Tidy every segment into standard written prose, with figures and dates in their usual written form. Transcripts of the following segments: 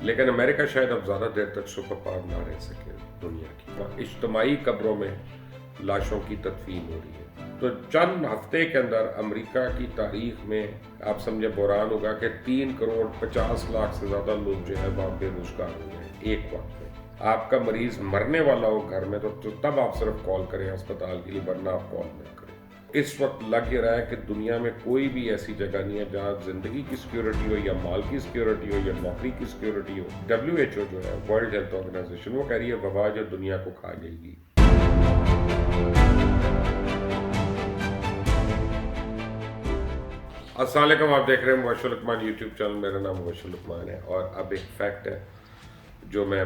لیکن امریکہ شاید اب زیادہ دیر تک سپر پاور نہ رہ سکے دنیا کی. اجتماعی قبروں میں لاشوں کی تدفین ہو رہی ہے. تو چند ہفتے کے اندر امریکہ کی تاریخ میں آپ سمجھے بحران ہوگا کہ 3,50,00,000 سے زیادہ لوگ جو ہے وہاں بے روزگار ہو گئے ایک وقت میں. آپ کا مریض مرنے والا ہو گھر میں تو تب آپ صرف کال کریں اسپتال کے لیے، ورنہ آپ کال نہ کریں. اس وقت لگ یہ رہا ہے کہ دنیا میں کوئی بھی ایسی جگہ نہیں ہے جہاں زندگی کی سیکیورٹی ہو یا مال کی سیکیورٹی ہو یا نوکری کی سیکیورٹی ہو. WHO جو ہے ورلڈ ہیلتھ آرگنائزیشن، وہ کہہ رہی ہے وبا جو دنیا کو کھا جائے گی. السلام علیکم، آپ دیکھ رہے ہیں مبشر لقمان یوٹیوب چینل. میرا نام مبشر لقمان ہے. اور اب ایک فیکٹ ہے جو میں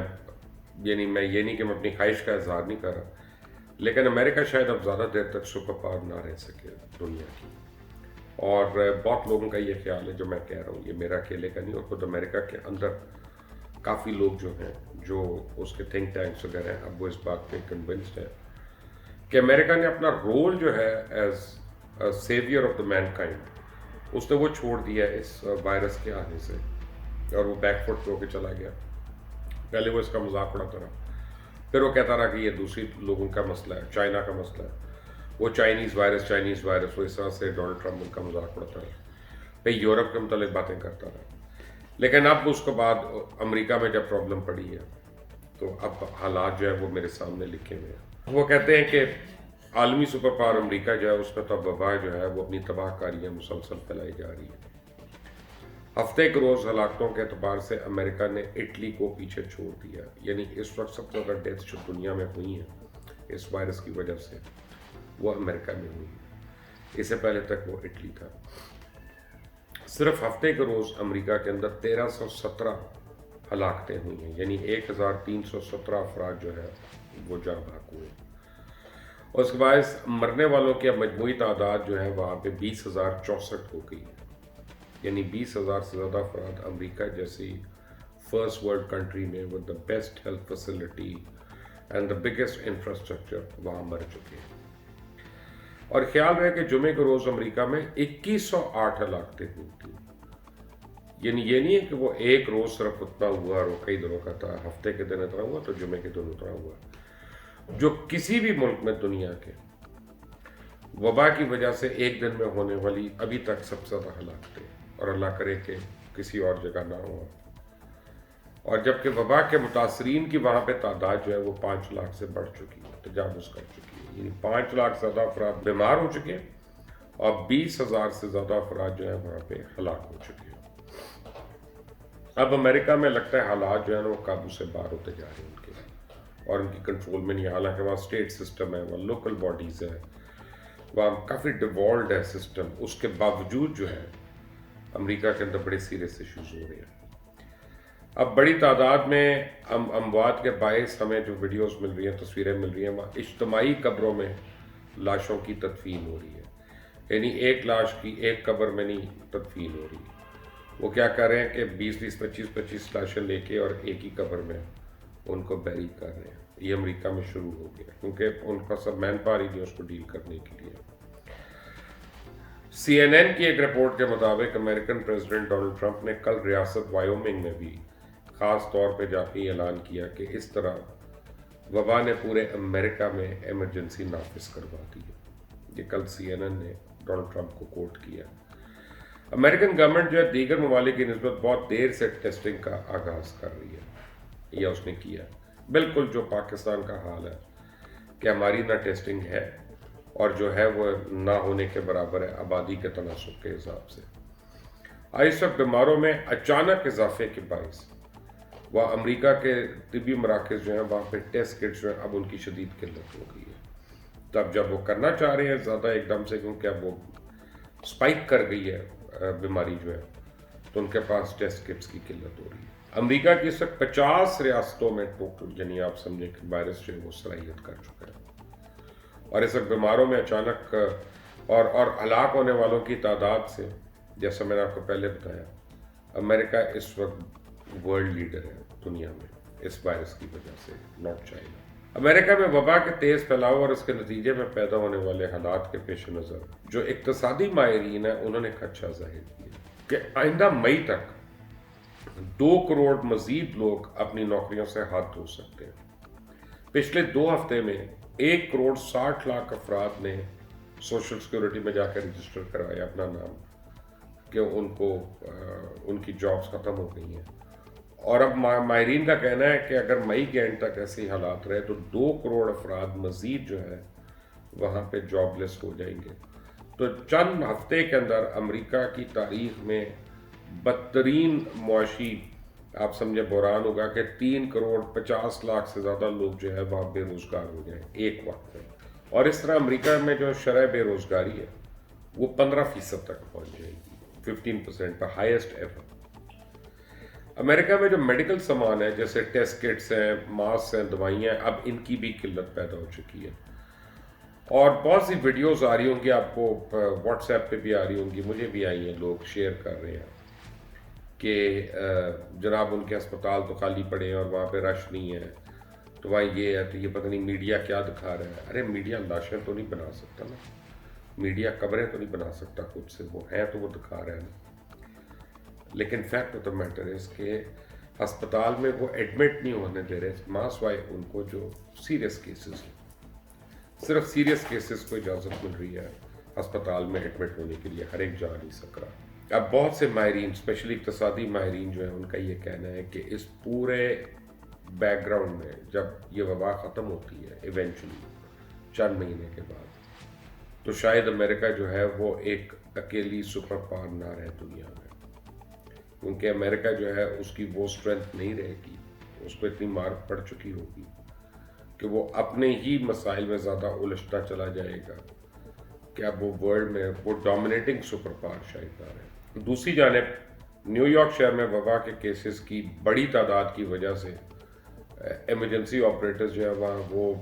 یہ نہیں کہ میں اپنی خواہش کا اظہار نہیں کر رہا، لیکن امریکہ شاید اب زیادہ دیر تک سپر پاور نہ رہ سکے دنیا کی. اور بہت لوگوں کا یہ خیال ہے جو میں کہہ رہا ہوں، یہ میرا اکیلے کا نہیں، اور خود امریکہ کے اندر کافی لوگ جو ہیں جو اس کے تھنک ٹینکس وغیرہ ہیں، اب وہ اس بات پہ کنونسڈ ہے کہ امریکہ نے اپنا رول جو ہے as saviour of the mankind, اس نے وہ چھوڑ دیا اس وائرس کے آنے سے، اور وہ بیک فٹ پہ ہو کے چلا گیا. پہلے وہ اس کا مذاق اڑاتا رہا، پھر وہ کہتا رہا کہ یہ دوسری لوگوں کا مسئلہ ہے، چائنا کا مسئلہ ہے، وہ چائنیز وائرس وہ اس طرح سے ڈونلڈ ٹرمپ ان کا مذاق اڑاتا رہا، پھر یورپ کے متعلق باتیں کرتا رہا. لیکن اب اس کے بعد امریکہ میں جب پرابلم پڑی ہے تو اب حالات جو ہے وہ میرے سامنے لکھے ہوئے ہیں. وہ کہتے ہیں کہ عالمی سپر پاور امریکہ جو ہے اس میں تو اب وبا جو ہے وہ اپنی تباہ کاریاں مسلسل پھیلائی جا رہی ہے. ہفتے کے روز ہلاکتوں کے اعتبار سے امریکہ نے اٹلی کو پیچھے چھوڑ دیا. یعنی اس وقت سب سے زیادہ ڈیتھ جو دنیا میں ہوئی ہیں اس وائرس کی وجہ سے وہ امریکہ میں ہوئی ہے. اس سے پہلے تک وہ اٹلی تھا. صرف ہفتے کے روز امریکہ کے اندر 1317 ہلاکتیں ہوئی ہیں، یعنی 1317 افراد جو ہے وہ جاں بحق ہوئے. اور اس کے باعث مرنے والوں کی مجموعی تعداد جو ہے وہاں پہ 20,064 ہو گئی ہے. یعنی 20,000 سے زیادہ افراد امریکہ جیسی فرسٹ ورلڈ کنٹری میں with the best health facility and the biggest infrastructure وہاں مر چکے ہیں. اور خیال رہے کہ جمعے کے روز امریکہ میں 2108 ہلاکتیں ہوئی تھیں. یعنی یہ نہیں ہے کہ وہ ایک روز صرف اتنا ہوا اور وہ کئی دنوں کا تھا، ہفتے کے دن اتنا ہوا تو جمعے کے دن اتنا ہوا. جو کسی بھی ملک میں دنیا کے وبا کی وجہ سے ایک دن میں ہونے والی ابھی تک سب سے زیادہ ہلاکتیں، اور اللہ کرے کہ کسی اور جگہ نہ ہو. اور جبکہ وبا کے متاثرین کی وہاں پہ تعداد جو ہے وہ 5 لاکھ سے بڑھ چکی ہے، تجاوز کر چکی ہے. یعنی 5 لاکھ سے زیادہ افراد بیمار ہو چکے ہیں اور 20,000 سے زیادہ افراد جو ہے وہاں پہ ہلاک ہو چکے ہیں. اب امریکہ میں لگتا ہے حالات جو ہے نا وہ قابو سے باہر ہوتے جا رہے ہیں ان کے، اور ان کی کنٹرول میں نہیں. حالانکہ وہاں اسٹیٹ سسٹم ہے، وہاں لوکل باڈیز ہے، وہاں کافی ڈیوالوڈ ہے سسٹم. اس کے باوجود جو ہے امریکہ کے اندر بڑے سیریس ایشوز ہو رہے ہیں. اب بڑی تعداد میں اموات کے باعث ہمیں جو ویڈیوز مل رہی ہیں، تصویریں مل رہی ہیں، وہاں اجتماعی قبروں میں لاشوں کی تدفین ہو رہی ہے. یعنی ایک لاش کی ایک قبر میں نہیں تدفین ہو رہی. وہ کیا کر رہے ہیں کہ 20 25 لاشیں لے کے اور ایک ہی قبر میں ان کو بیری کر رہے ہیں. یہ امریکہ میں شروع ہو گیا کیونکہ ان کا سب مین پاور ہی نہیں اس کو ڈیل کرنے کے لیے. CNN کی ایک رپورٹ کے مطابق امریکن پریزیڈنٹ ڈونلڈ ٹرمپ نے کل ریاست وائیومنگ میں بھی خاص طور پہ جا کے اعلان کیا کہ اس طرح وبا نے پورے امریکہ میں ایمرجنسی نافذ کروا دی ہے. یہ کل CNN نے ڈونلڈ ٹرمپ کو کوٹ کیا. امریکن گورنمنٹ جو ہے دیگر ممالک کی نسبت بہت دیر سے ٹیسٹنگ کا آغاز کر رہی ہے، یا اس نے کیا بالکل جو پاکستان کا حال ہے کہ ہماری نہ ٹیسٹنگ ہے اور جو ہے وہ نہ ہونے کے برابر ہے آبادی کے تناسب کے حساب سے. اس وقت بیماروں میں اچانک اضافے کے باعث وہ امریکہ کے طبی مراکز جو ہیں وہاں پہ ٹیسٹ کٹس جو ہیں اب ان کی شدید قلت ہو گئی ہے. تب جب وہ کرنا چاہ رہے ہیں زیادہ ایک دم سے، کیونکہ اب وہ سپائک کر گئی ہے بیماری جو ہے، تو ان کے پاس ٹیسٹ کٹس کی قلت ہو رہی ہے. امریکہ کی اس وقت 50 ریاستوں میں ٹوٹل، یعنی آپ سمجھیں کہ وائرس جو ہے وہ صلاحیت کر چکا ہے. اور اس وقت بیماروں میں اچانک اور ہلاک ہونے والوں کی تعداد سے، جیسا میں نے آپ کو پہلے بتایا، امریکہ اس وقت ورلڈ لیڈر ہے دنیا میں اس وائرس کی وجہ سے، ناٹ چائنا. امریکہ میں وبا کے تیز پھیلاؤ اور اس کے نتیجے میں پیدا ہونے والے حالات کے پیش نظر جو اقتصادی ماہرین ہیں انہوں نے خدشہ ظاہر کیا کہ آئندہ مئی تک 2 کروڑ مزید لوگ اپنی نوکریوں سے ہاتھ دھو سکتے ہیں۔ پچھلے 2 ہفتے میں 1 کروڑ 60 لاکھ افراد نے سوشل سیکورٹی میں جا کے رجسٹر کروایا اپنا نام کہ ان کی جابز ختم ہو گئی ہیں، اور اب ماہرین کا کہنا ہے کہ اگر مئی کے اینڈ تک ایسے حالات رہے تو 2 کروڑ افراد مزید جو ہے وہاں پہ جاب لیس ہو جائیں گے۔ تو چند ہفتے کے اندر امریکہ کی تاریخ میں بدترین معاشی آپ سمجھے بحران ہوگا کہ 3 کروڑ 50 لاکھ سے زیادہ لوگ جو ہے وہاں بے روزگار ہو جائیں ایک وقت میں، اور اس طرح امریکہ میں جو شرح بے روزگاری ہے وہ 15% تک پہنچ جائے گی، 15% پر ہائیسٹ ایور۔ امریکہ میں جو میڈیکل سامان ہے جیسے ٹیسٹ کٹس ہیں، ماسک ہیں، دوائیاں ہیں، اب ان کی بھی قلت پیدا ہو چکی ہے، اور بہت سی ویڈیوز آ رہی ہوں گی، آپ کو واٹس ایپ پہ بھی آ رہی ہوں گی، مجھے بھی آئی ہیں، لوگ شیئر کر رہے ہیں کہ جناب ان کے ہسپتال تو خالی پڑے ہیں اور وہاں پہ رش نہیں ہے، تو وہاں یہ ہے، تو یہ پتہ نہیں میڈیا کیا دکھا رہا ہے۔ ارے میڈیا لاشیں تو نہیں بنا سکتا نا، میڈیا قبریں تو نہیں بنا سکتا خود سے، وہ ہیں تو وہ دکھا رہے ہیں۔ لیکن فیکٹ آف دا میٹر ہے کہ ہسپتال میں وہ ایڈمٹ نہیں ہونے دے رہے، ماں سوائے ان کو جو سیریس کیسز ہیں، صرف سیریس کیسز کو اجازت مل رہی ہے ہسپتال میں ایڈمٹ ہونے کے لیے، ہر ایک جا نہیں سک رہا۔ اب بہت سے ماہرین، اسپیشلی اقتصادی ماہرین جو ہیں، ان کا یہ کہنا ہے کہ اس پورے بیک گراؤنڈ میں جب یہ وبا ختم ہوتی ہے ایونچولی چند مہینے کے بعد، تو شاید امریکہ جو ہے وہ ایک اکیلی سپر پاور نہ رہے دنیا میں، کیونکہ امریکہ جو ہے اس کی وہ اسٹرینتھ نہیں رہے گی، اس کو اتنی مار پڑ چکی ہوگی کہ وہ اپنے ہی مسائل میں زیادہ الجھتا چلا جائے گا کہ اب وہ ورلڈ میں وہ ڈومینیٹنگ سپر پاور شاید نہ رہے۔ دوسری جانب نیو یارک شہر میں وبا کے کیسز کی بڑی تعداد کی وجہ سے ایمرجنسی آپریٹرز جو ہے وہاں وہ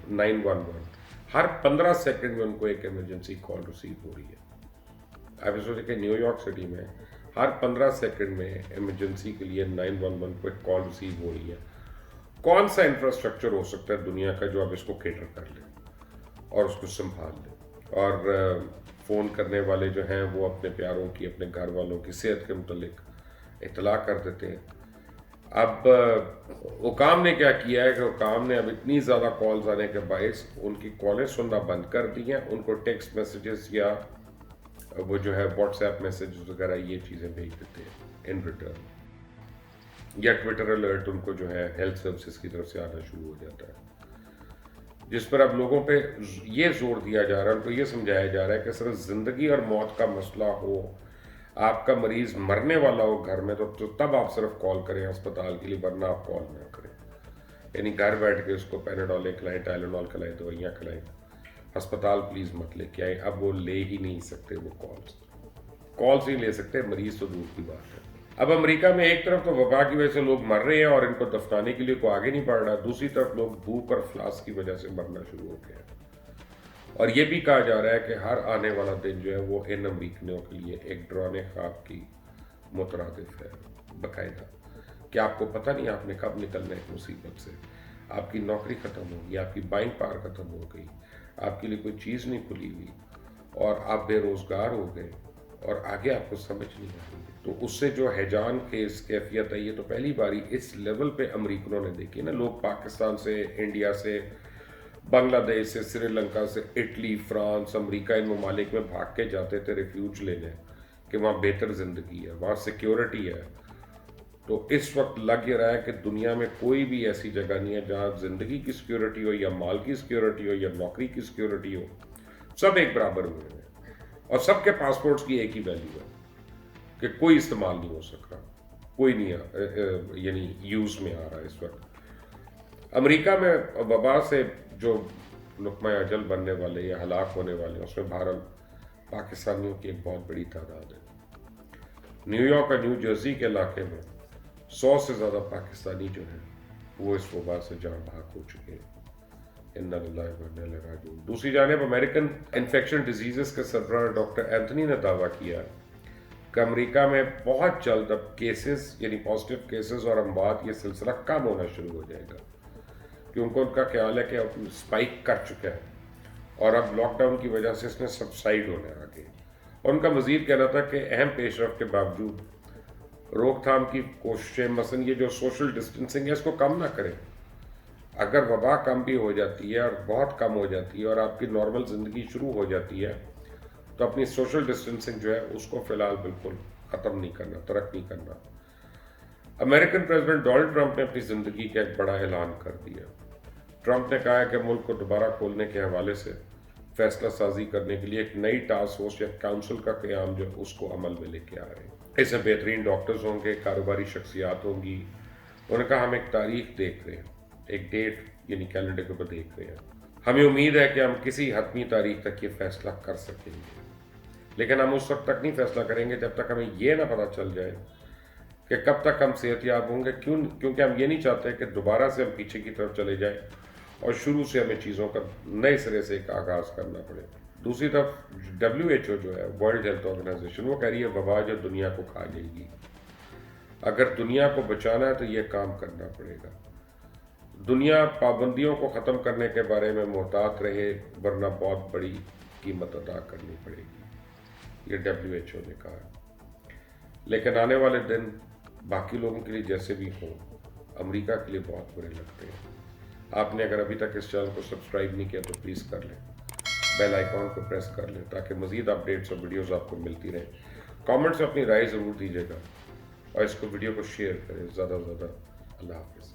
911 ہر 15 سیکنڈ میں ان کو ایک ایمرجنسی کال ریسیو ہو رہی ہے۔ آپ سوچیں کہ نیو یارک سٹی میں ہر 15 سیکنڈ میں ایمرجنسی کے لیے 911 کو ایک کال ریسیو ہو رہی ہے۔ کون سا انفراسٹرکچر ہو سکتا ہے دنیا کا جو اب اس کو کیٹر کر لے اور اس کو سنبھال لے، اور فون کرنے والے جو ہیں وہ اپنے پیاروں کی، اپنے گھر والوں کی صحت کے متعلق اطلاع کر دیتے ہیں۔ اب حکام نے کیا کیا ہے کہ حکام نے اب اتنی زیادہ کالز آنے کے باعث ان کی کالیں سننا بند کر دی ہیں، ان کو ٹیکسٹ میسیجز یا وہ جو ہے واٹس ایپ میسیجز وغیرہ یہ چیزیں بھیج دیتے ہیں ان ریٹرن، یا ٹویٹر الرٹ ان کو جو ہے ہیلتھ سروسز کی طرف سے آنا شروع ہو جاتا ہے، جس پر اب لوگوں پہ یہ زور دیا جا رہا ہے، ان کو یہ سمجھایا جا رہا ہے کہ صرف زندگی اور موت کا مسئلہ ہو، آپ کا مریض مرنے والا ہو گھر میں، تو تب آپ صرف کال کریں ہسپتال کے لیے، ورنہ آپ کال نہ کریں۔ یعنی گھر بیٹھ کے اس کو پیناڈول کھلائیں، ٹائلینول کھلائیں، دوائیاں کھلائیں، ہسپتال پلیز مت لے کے آئیں۔ اب وہ لے ہی نہیں سکتے، وہ کالز نہیں لے سکتے، مریض تو دور کی بات ہے۔ اب امریکہ میں ایک طرف تو وبا کی وجہ سے لوگ مر رہے ہیں اور ان کو دفنانے کے لیے کوئی آگے نہیں بڑھ رہا، دوسری طرف لوگ بھوک اور افلاس کی وجہ سے مرنا شروع ہو گئے ہیں، اور یہ بھی کہا جا رہا ہے کہ ہر آنے والا دن جو ہے وہ ان امریکنوں کے لیے ایک ڈرانے خواب کی مترادف ہے باقاعدہ، کہ آپ کو پتہ نہیں آپ نے کب نکلنا ہے مصیبت سے، آپ کی نوکری ختم ہوگی، آپ کی بائنگ پاور ختم ہو گئی، آپ کے لیے کوئی چیز نہیں کھلی ہوئی، اور آپ بے روزگار ہو گئے، اور آگے آپ کو سمجھ نہیں آ رہی ہے۔ تو اس سے جو ہیجان خیز کیفیت ہے، یہ تو پہلی باری اس لیول پہ امریکنوں نے دیکھی نا۔ لوگ پاکستان سے، انڈیا سے، بنگلہ دیش سے، سری لنکا سے، اٹلی، فرانس، امریکہ، ان ممالک میں بھاگ کے جاتے تھے ریفیوج لینے کہ وہاں بہتر زندگی ہے، وہاں سیکیورٹی ہے۔ تو اس وقت لگ یہ رہا ہے کہ دنیا میں کوئی بھی ایسی جگہ نہیں ہے جہاں زندگی کی سیکیورٹی ہو، یا مال کی سیکیورٹی ہو، یا نوکری کی سیکیورٹی ہو، سب ایک برابر ہوئے ہیں، اور سب کے پاسپورٹس کی ایک ہی ویلیو ہے کہ کوئی استعمال نہیں ہو سک رہا، کوئی نہیں یعنی یوز میں آ رہا ہے اس وقت۔ امریکہ میں وبا سے جو لقمہ اجل بننے والے یا ہلاک ہونے والے، اس میں بہرحال پاکستانیوں کی ایک بہت بڑی تعداد ہے۔ نیو یارک اور نیو جرسی کے علاقے میں 100 سے زیادہ پاکستانی جو ہیں وہ اس وبا سے جان بحق ہو چکے ہیں۔ انا للہ و انا الیہ راجعون۔ دوسری جانب امریکن انفیکشن ڈیزیزز کے سربراہ ڈاکٹر اینتھنی نے دعویٰ کیا کہ امریکہ میں بہت جلد اب کیسز، یعنی پازیٹیو کیسز اور اموات، یہ سلسلہ کم ہونا شروع ہو جائے گا، کیونکہ ان کا خیال ہے کہ اب اسپائک کر چکا ہے اور اب لاک ڈاؤن کی وجہ سے اس نے سبسائڈ ہونے آگے۔ اور ان کا مزید کہنا تھا کہ اہم پیش رفت کے باوجود روک تھام کی کوششیں، مثلا یہ جو سوشل ڈسٹینسنگ ہے اس کو کم نہ کریں. اگر وبا کم بھی ہو جاتی ہے اور بہت کم ہو جاتی ہے اور آپ کی نارمل زندگی شروع ہو جاتی ہے تو اپنی سوشل ڈسٹینسنگ جو ہے اس کو فی الحال بالکل ختم نہیں کرنا، ترک نہیں کرنا. امریکن پریزیڈنٹ ڈونلڈ ٹرمپ نے اپنی زندگی کا ایک بڑا اعلان کر دیا. ٹرمپ نے کہا ہے کہ ملک کو دوبارہ کھولنے کے حوالے سے فیصلہ سازی کرنے کے لیے ایک نئی ٹاسک فورس یا کونسل کا قیام جو اس کو عمل میں لے کے آ رہے ہیں. اس میں بہترین ڈاکٹرز ہوں گے، کاروباری شخصیات ہوں گی. انہوں نے کہا ہم ایک تاریخ دیکھ رہے ہیں، ایک ڈیٹ یعنی کیلنڈر کے اوپر دیکھ رہے ہیں. ہمیں امید ہے کہ ہم کسی حتمی تاریخ تک یہ فیصلہ کر سکیں گے، لیکن ہم اس وقت تک نہیں فیصلہ کریں گے جب تک ہمیں یہ نہ پتہ چل جائے کہ کب تک ہم صحت یاب ہوں گے. کیونکہ ہم یہ نہیں چاہتے کہ دوبارہ سے ہم پیچھے کی طرف چلے جائیں اور شروع سے ہمیں چیزوں کا نئے سرے سے ایک آغاز کرنا پڑے. دوسری طرف WHO جو ہے ورلڈ ہیلتھ آرگنائزیشن، وہ کہہ رہی ہے وبا جو دنیا کو کھا جائے گی. اگر دنیا کو بچانا ہے تو یہ کام کرنا پڑے گا. دنیا پابندیوں کو ختم کرنے کے بارے میں محتاط رہے ورنہ بہت بڑی قیمت ادا کرنی پڑے گی، یہ WHO نے کہا. لیکن آنے والے دن باقی لوگوں کے لیے جیسے بھی ہوں، امریکہ کے لیے بہت برے لگتے ہیں. آپ نے اگر ابھی تک اس چینل کو سبسکرائب نہیں کیا تو پلیز کر لیں، بیل آئیکن کو پریس کر لیں تاکہ مزید اپڈیٹس اور ویڈیوز آپ کو ملتی رہیں. کامنٹس میں اپنی رائے ضرور دیجیے گا اور اس کو ویڈیو کو شیئر کریں زیادہ سے زیادہ. اللہ حافظ.